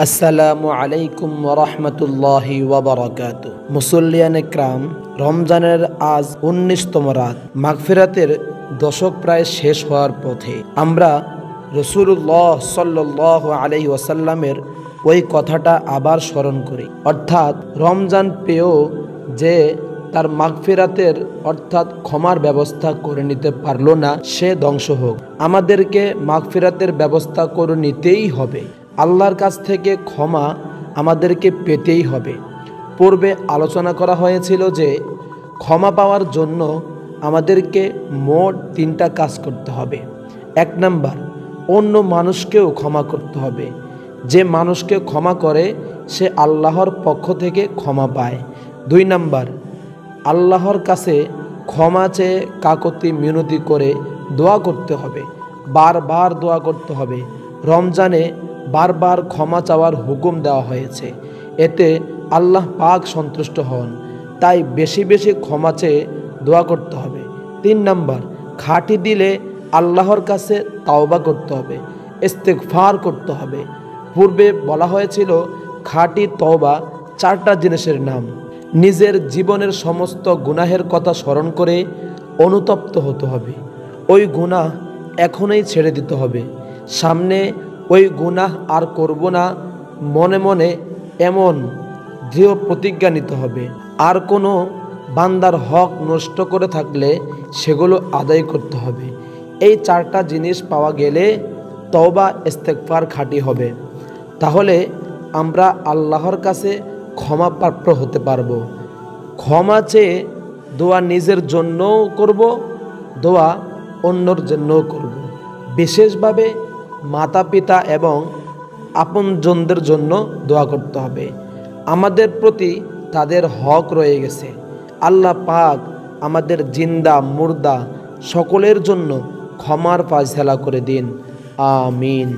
আসসালামু আলাইকুম ওয়া রাহমাতুল্লাহি ওয়া বারাকাতুহু। মুসল্লিয়ান একরাম, রমজানের আজ ১৯তম রাত। মাগফিরাতের দশক প্রায় শেষ হওয়ার পথে। আমরা রাসূলুল্লাহ সাল্লাল্লাহু আলাইহি ওয়াসাল্লামের ওই কথাটা আবার স্মরণ করি, অর্থাৎ রমজান পেয়েও যে তার মাগফিরাতের অর্থাৎ ক্ষমার ব্যবস্থা করে নিতে পারল না, সে ধ্বংস হোক। আমাদেরকে মাগফিরাতের ব্যবস্থা করে নিতেই হবে। আল্লাহর কাছ থেকে ক্ষমা আমাদেরকে পেতেই হবে। পূর্বে আলোচনা করা হয়েছিল যে ক্ষমা পাওয়ার জন্য আমাদেরকে মোট ৩টা কাজ করতে হবে। ১ নাম্বার, অন্য মানুষকেও ক্ষমা করতে হবে। যে মানুষকে ক্ষমা করে সে আল্লাহর পক্ষ থেকে ক্ষমা পায়। ২ নাম্বার, আল্লাহর কাছে ক্ষমা চেয়ে কাকুতি মিনতি করে দোয়া করতে হবে, বারবার দোয়া করতে হবে। রমজানে বারবার ক্ষমা চাওয়ার হুকুম দেওয়া হয়েছে, এতে আল্লাহ পাক সন্তুষ্ট হন। তাই বেশি বেশি ক্ষমা চেয়ে দোয়া করতে হবে। ৩ নাম্বার, খাঁটি দিলে আল্লাহর কাছে তাওবা করতে হবে, ইস্তেগফার করতে হবে। পূর্বে বলা হয়েছিল খাঁটি তওবা 4টা জিনিসের নাম। নিজের জীবনের সমস্ত গুনাহের কথা স্মরণ করে অনুতপ্ত হতে হবে। ওই গুনাহ এখনই ছেড়ে দিতে হবে। সামনে ওই গুনাহ আর করব না মনে মনে এমন দৃঢ় প্রতিজ্ঞা নিতে হবে। আর কোনো বান্দার হক নষ্ট করে থাকলে সেগুলো আদায় করতে হবে। এই 4টা জিনিস পাওয়া গেলে তওবা ইস্তেগফার খাঁটি হবে। তাহলে আমরা আল্লাহর কাছে ক্ষমাপ্রাপ্ত হতে পারবো। ক্ষমা চেয়ে দোয়া নিজের জন্যও করব, দোয়া অন্যর জন্যও করব। বিশেষভাবে মাতা পিতা এবং আপনজনদের জন্য দোয়া করতে হবে। আমাদের প্রতি তাদের হক রয়ে গেছে। আল্লাহ পাক আমাদের জিন্দা মুর্দা সকলের জন্য ক্ষমার ফায়সালা করে দিন। আমিন।